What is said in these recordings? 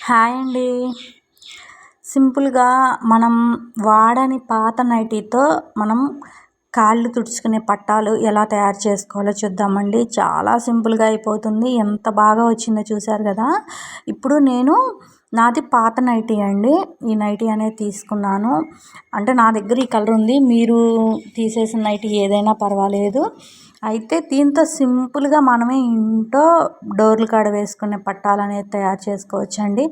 Hi అండి. సింపుల్‌గా మనం వాడని పాత నైటీతో మనం కాళ్ళు తుడుచుకునే పట్టాలు ఎలా తయారు చేసుకోవాలో చూద్దామండి. చాలా సింపుల్‌గా అయిపోతుంది. ఎంత బాగా వచ్చిందో చూసారు కదా! ఇప్పుడు నాది పాత నైటీ అండి. ఈ నైటీ అనేది తీసుకున్నాను. అంటే నా దగ్గర ఈ కలర్ ఉంది. మీరు తీసేసిన నైటీ ఏదైనా పర్వాలేదు. అయితే దీంతో సింపుల్‌గా మనమే ఇంట్లో డోర్ల కాడ వేసుకునే పట్టాలనేది తయారు చేసుకోవచ్చండి.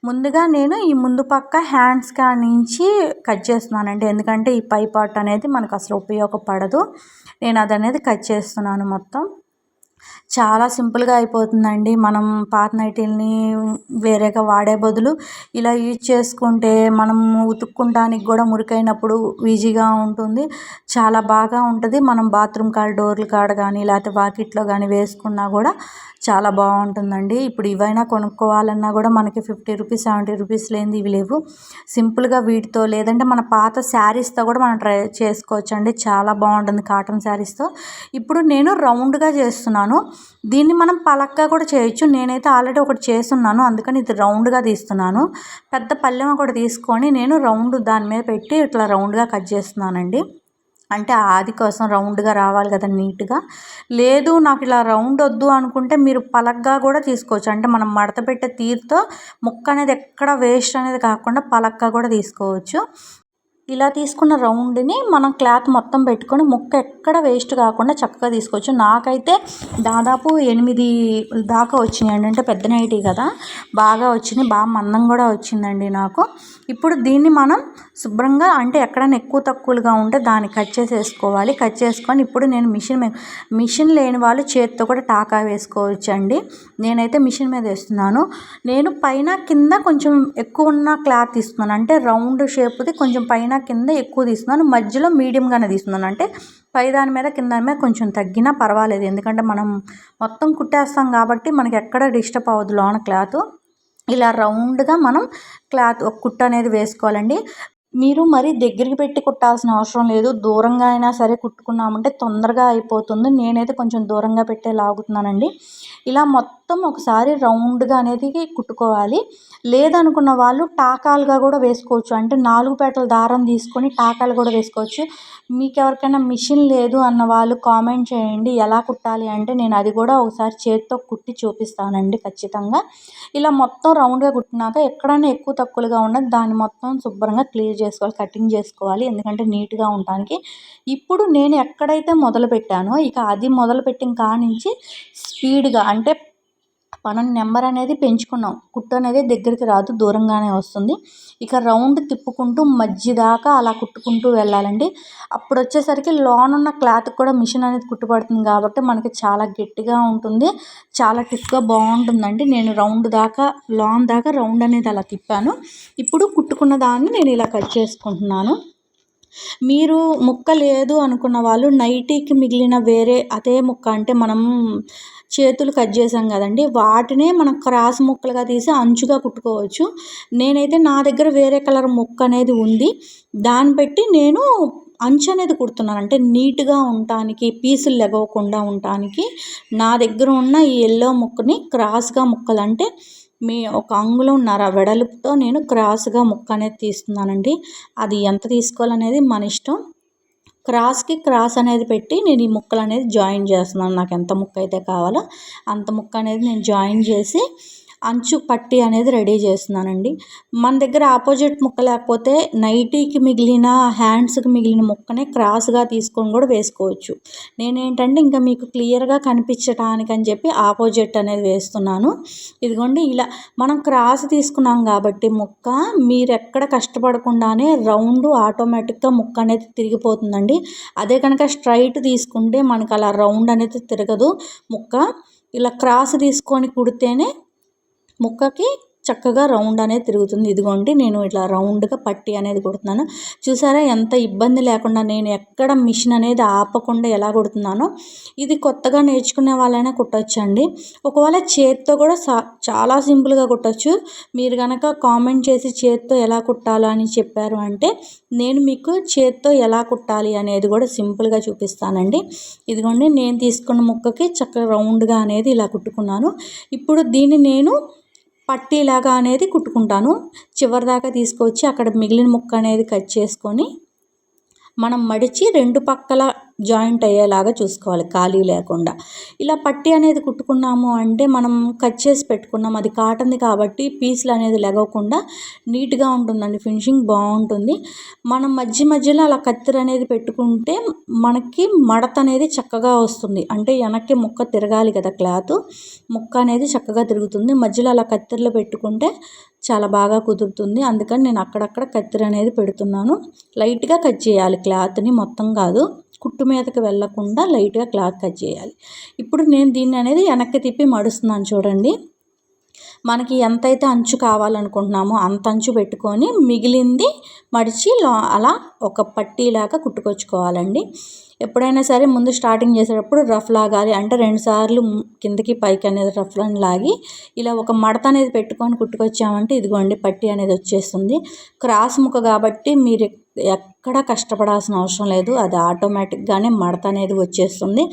ముందుగా నేను ఈ ముందు పక్క హ్యాండ్స్ కాడ్నుంచి కట్ చేస్తున్నానండి. ఎందుకంటే ఈ పై పార్ట్ అనేది మనకు అసలు ఉపయోగపడదు. నేను అదనేది కట్ చేస్తున్నాను మొత్తం. చాలా సింపుల్‌గా అయిపోతుందండి. మనం పాత నైటీలని వేరేగా వాడే బదులు ఇలా యూజ్ చేసుకుంటే మనం ఉతుక్కుంటానికి కూడా మురికైనప్పుడు ఈజీగా ఉంటుంది. చాలా బాగా ఉంటుంది. మనం బాత్రూమ్ కాడ డోర్ల కాడ కానీ లేకపోతే వాకిట్లో కానీ వేసుకున్నా కూడా చాలా బాగుంటుందండి. ఇప్పుడు ఇవైనా కొనుక్కోవాలన్నా కూడా మనకి 50 రూపీస్ 70 రూపీస్ లేనిది ఇవి లేవు. సింపుల్‌గా వీటితో లేదంటే మన పాత శారీస్తో కూడా మనం ట్రై చేసుకోవచ్చండి. చాలా బాగుంటుంది కాటన్ శారీస్తో. ఇప్పుడు నేను రౌండ్‌గా చేస్తున్నాను. దీన్ని మనం పలకగా కూడా చేయొచ్చు. నేనైతే ఆల్రెడీ ఒకటి చేసున్నాను. అందుకని ఇది రౌండ్‌గా తీస్తున్నాను. పెద్ద పళ్ళెం ఒకటి తీసుకొని నేను రౌండ్ దాని మీద పెట్టి ఇట్లా రౌండ్‌గా కట్ చేస్తున్నానండి. అంటే ఆది కోసం రౌండ్‌గా రావాలి కదా నీట్‌గా. లేదు నాకు ఇలా రౌండ్ వద్దు అనుకుంటే మీరు పలకగా కూడా తీసుకోవచ్చు. అంటే మనం మడత పెట్టే తీరుతో ముక్క అనేది ఎక్కడ వేస్ట్ అనేది కాకుండా పలకగా కూడా తీసుకోవచ్చు. ఇలా తీసుకున్న రౌండ్ని మనం క్లాత్ మొత్తం పెట్టుకొని ముక్క ఎక్కడ వేస్ట్ కాకుండా చక్కగా తీసుకోవచ్చు. నాకైతే దాదాపు 8 దాకా వచ్చినాయండి. అంటే పెద్ద నైటీ కదా, బాగా వచ్చినాయి. బాగా మందం కూడా వచ్చిందండి నాకు. ఇప్పుడు దీన్ని మనం శుభ్రంగా అంటే ఎక్కడైనా ఎక్కువ తక్కువలుగా ఉంటే దాన్ని కట్ చేసేసుకోవాలి. కట్ చేసుకొని ఇప్పుడు నేను మిషన్ లేని వాళ్ళు చేతితో కూడా టాకా వేసుకోవచ్చు అండి. నేనైతే మిషన్ మీద వేస్తున్నాను. నేను పైన కింద కొంచెం ఎక్కువ ఉన్న క్లాత్ తీసుకున్నాను. అంటే రౌండ్ షేప్ది కొంచెం పైన కింద ఎక్కువ తీసుకున్నాను. మధ్యలో మీడియంగానే తీసుకున్నాను. అంటే పై దాని మీద కింద దాని మీద కొంచెం తగ్గినా పర్వాలేదు. ఎందుకంటే మనం మొత్తం కుట్టేస్తాం కాబట్టి మనకి ఎక్కడ డిస్టర్బ్ అవ్వదు లోన క్లాత్. ఇలా రౌండ్గా మనం క్లాత్ ఒక కుట్టు అనేది వేసుకోవాలండి. మీరు మరీ దగ్గరికి పెట్టి కుట్టాల్సిన అవసరం లేదు. దూరంగా అయినా సరే కుట్టుకున్నామంటే తొందరగా అయిపోతుంది. నేనైతే కొంచెం దూరంగా పెట్టే లాగుతున్నానండి. ఇలా మొత్తం ఒకసారి రౌండ్గా అనేది కుట్టుకోవాలి. లేదనుకున్న వాళ్ళు టాకాలుగా కూడా వేసుకోవచ్చు. అంటే 4 పేటల దారం తీసుకొని టాకాలు కూడా వేసుకోవచ్చు. మీకు ఎవరికైనా మిషన్ లేదు అన్న వాళ్ళు కామెంట్ చేయండి. ఎలా కుట్టాలి అంటే నేను అది కూడా ఒకసారి చేతితో కుట్టి చూపిస్తానండి ఖచ్చితంగా. ఇలా మొత్తం రౌండ్గా కుట్టినాక ఎక్కడైనా ఎక్కువ తక్కువలుగా ఉన్నది దాన్ని మొత్తం శుభ్రంగా క్లియర్ చేసుకోవాలి, కటింగ్ చేసుకోవాలి. ఎందుకంటే నీట్గా ఉండడానికి. ఇప్పుడు నేను ఎక్కడైతే మొదలుపెట్టానో ఇక అది మొదలుపెట్టిన కానించి స్పీడ్గా అంటే మనం నెంబర్ అనేది పెంచుకున్నాం. కుట్టు అనేది దగ్గరికి రాదు, దూరంగానే వస్తుంది. ఇక రౌండ్ తిప్పుకుంటూ మధ్య దాకా అలా కుట్టుకుంటూ వెళ్ళాలండి. అప్పుడు వచ్చేసరికి లోనున్న క్లాత్ కూడా మిషన్ అనేది కుట్టుపడుతుంది కాబట్టి మనకి చాలా గట్టిగా ఉంటుంది. చాలా టిప్గా బాగుంటుందండి. నేను రౌండ్ దాకా లాన్ దాకా రౌండ్ అనేది అలా తిప్పాను. ఇప్పుడు కుట్టుకున్న దాన్ని నేను ఇలా కట్ చేసుకుంటున్నాను. మీరు ముక్క లేదు అనుకున్న వాళ్ళు నైటీకి మిగిలిన వేరే అదే ముక్క అంటే మనం చేతులు కట్ చేసాం కదండి, వాటినే మనం క్రాస్ ముక్కలుగా తీసి అంచుగా కుట్టుకోవచ్చు. నేనైతే నా దగ్గర వేరే కలర్ ముక్క అనేది ఉంది. దాన్ని పెట్టి నేను అంచు అనేది కుడుతున్నాను. అంటే నీట్గా ఉండటానికి, పీసులు లెగవకుండా ఉండటానికి నా దగ్గర ఉన్న ఈ ఎల్లో ముక్కని క్రాస్గా ముక్కలు అంటే ఒక అంగుళంన్నర వెడల్పుతో నేను క్రాస్గా ముక్క అనేది తీస్తున్నానండి. అది ఎంత తీసుకోవాలనేది మన ఇష్టం. క్రాస్కి క్రాస్ అనేది పెట్టి నేను ఈ ముక్కలు అనేది జాయిన్ చేస్తున్నాను. నాకు ఎంత ముక్క అయితే కావాలో అంత ముక్క అనేది నేను జాయిన్ చేసి అంచు పట్టి అనేది రెడీ చేస్తున్నానండి. మన దగ్గర ఆపోజిట్ ముక్క లేకపోతే నైటీకి మిగిలిన హ్యాండ్స్కి మిగిలిన ముక్కనే క్రాస్గా తీసుకొని కూడా వేసుకోవచ్చు. నేనేంటంటే ఇంకా మీకు క్లియర్గా కనిపించటానికి అని చెప్పి ఆపోజిట్ అనేది వేస్తున్నాను. ఇదిగోండి ఇలా మనం క్రాస్ తీసుకున్నాం కాబట్టి ముక్క మీరు ఎక్కడ కష్టపడకుండానే రౌండ్ ఆటోమేటిక్గా ముక్క అనేది తిరిగిపోతుందండి. అదే కనుక స్ట్రైట్ తీసుకుంటే మనకు అలా రౌండ్ అనేది తిరగదు ముక్క. ఇలా క్రాస్ తీసుకొని కుడితేనే ముక్కకి చక్కగా రౌండ్ అనేది తిరుగుతుంది. ఇదిగోండి నేను ఇట్లా రౌండ్గా పట్టి అనేది కుడుతున్నాను. చూసారా ఎంత ఇబ్బంది లేకుండా నేను ఎక్కడ మిషన్ అనేది ఆపకుండా ఎలా కుడుతున్నానో. ఇది కొత్తగా నేర్చుకునే వాళ్ళైనా కుట్టొచ్చండి. ఒకవేళ చేత్తో కూడా చాలా సింపుల్గా కుట్టచ్చు. మీరు కనుక కామెంట్ చేసి చేత్తో ఎలా కుట్టాలో అని చెప్పారు అంటే నేను మీకు చేత్తో ఎలా కుట్టాలి అనేది కూడా సింపుల్గా చూపిస్తానండి. ఇదిగోండి నేను తీసుకున్న ముక్కకి చక్కగా రౌండ్గా అనేది ఇలా కుట్టుకున్నాను. ఇప్పుడు దీన్ని నేను పట్టీలాగా అనేది కుట్టుకుంటాను. చివరి దాకా తీసుకొచ్చి అక్కడ మిగిలిన ముక్క అనేది కట్ చేసుకొని మనం మడిచి 2 పక్కల జాయింట్ అయ్యేలాగా చూసుకోవాలి, ఖాళీ లేకుండా. ఇలా పట్టీ అనేది కుట్టుకున్నాము అంటే మనం కట్ చేసి పెట్టుకున్నాం, అది కాటన్ది కాబట్టి పీసులు అనేది లెగవకుండా నీట్గా ఉంటుందండి, ఫినిషింగ్ బాగుంటుంది. మనం మధ్యలో అలా కత్తెర అనేది పెట్టుకుంటే మనకి మడత అనేది చక్కగా వస్తుంది. అంటే వెనక్కి ముక్క తిరగాలి కదా, క్లాత్ ముక్క అనేది చక్కగా తిరుగుతుంది. మధ్యలో అలా కత్తెరలో పెట్టుకుంటే చాలా బాగా కుదురుతుంది. అందుకని నేను అక్కడక్కడ కత్తెర అనేది పెడుతున్నాను. లైట్గా కట్ చేయాలి క్లాత్ని, మొత్తం కాదు, కుట్టు మీదకి వెళ్ళకుండా లైట్గా క్లాత్ కట్ చేయాలి. ఇప్పుడు నేను దీన్ని అనేది వెనక్కి తిప్పి మడుస్తున్నాను చూడండి. మనకి ఎంతైతే అంచు కావాలనుకుంటున్నామో అంత అంచు పెట్టుకొని మిగిలింది మడిచి అలా ఒక పట్టీలాగా కుట్టుకొచ్చుకోవాలండి. ఎప్పుడైనా సరే ముందు స్టార్టింగ్ చేసేటప్పుడు రఫ్ లాగాలి, అంటే 2 సార్లు కిందకి పైకి అనేది రఫ్ అని లాగి ఇలా ఒక మడత అనేది పెట్టుకొని కుట్టుకొచ్చామంటే ఇదిగోండి పట్టీ అనేది వచ్చేస్తుంది. క్రాస్ ముక్క కాబట్టి మీరు ఎక్కడ కష్టపడాల్సిన అవసరం లేదు, అది ఆటోమేటిక్గానే మడత అనేది వచ్చేస్తుంది.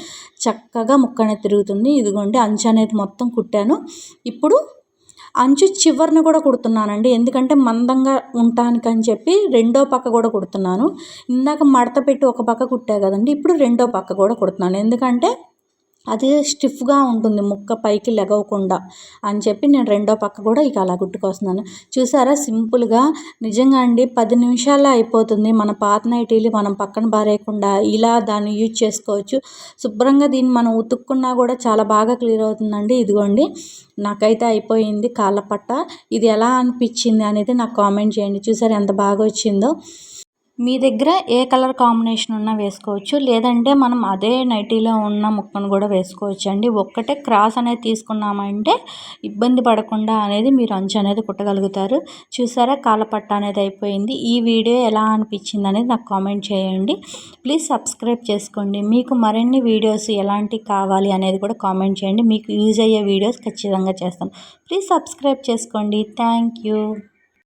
చక్కగా ముక్క అనేది తిరుగుతుంది. ఇదిగోండి అంచు అనేది మొత్తం కుట్టాను. ఇప్పుడు అంచు చివరిని కూడా కుడుతున్నానండి, ఎందుకంటే మందంగా ఉండటానికని చెప్పి రెండో పక్క కూడా కుడుతున్నాను. ఇందాక మడత పెట్టి ఒక పక్క కుట్టా కదండి, ఇప్పుడు రెండో పక్క కూడా కుడుతున్నాను, ఎందుకంటే అది స్టిఫ్గా ఉంటుంది ముక్క పైకి లెగవకుండా అని చెప్పి నేను రెండో పక్క కూడా ఇక అలా కుట్టుకొస్తున్నాను. చూసారా సింపుల్గా, నిజంగా అండి 10 నిమిషాల్లో అయిపోతుంది. మన పాత నైటీలు మనం పక్కన పారేయకుండా ఇలా దాన్ని యూజ్ చేసుకోవచ్చు. శుభ్రంగా దీన్ని మనం ఉతుక్కున్నా కూడా చాలా బాగా క్లియర్ అవుతుందండి. ఇదిగోండి నాకైతే అయిపోయింది కాళ్ళ పట్ట. ఇది ఎలా అనిపించింది అనేది నాకు కామెంట్ చేయండి. చూసారా ఎంత బాగా వచ్చిందో. మీ దగ్గర ఏ కలర్ కాంబినేషన్ ఉన్నా వేసుకోవచ్చు, లేదంటే మనం అదే నైటీలో ఉన్న ముక్కను కూడా వేసుకోవచ్చు అండి. ఒక్కటే క్రాస్ అనేది తీసుకున్నామంటే ఇబ్బంది పడకుండా అనేది మీరు అంచు అనేది కుట్టగలుగుతారు. చూసారా కాళ్ళపట్ట అనేది అయిపోయింది. ఈ వీడియో ఎలా అనిపించింది అనేది నాకు కామెంట్ చేయండి. ప్లీజ్ సబ్స్క్రైబ్ చేసుకోండి. మీకు మరిన్ని వీడియోస్ ఎలాంటివి కావాలి అనేది కూడా కామెంట్ చేయండి. మీకు యూజ్ అయ్యే వీడియోస్ ఖచ్చితంగా చేస్తాను. ప్లీజ్ సబ్స్క్రైబ్ చేసుకోండి. Thank you.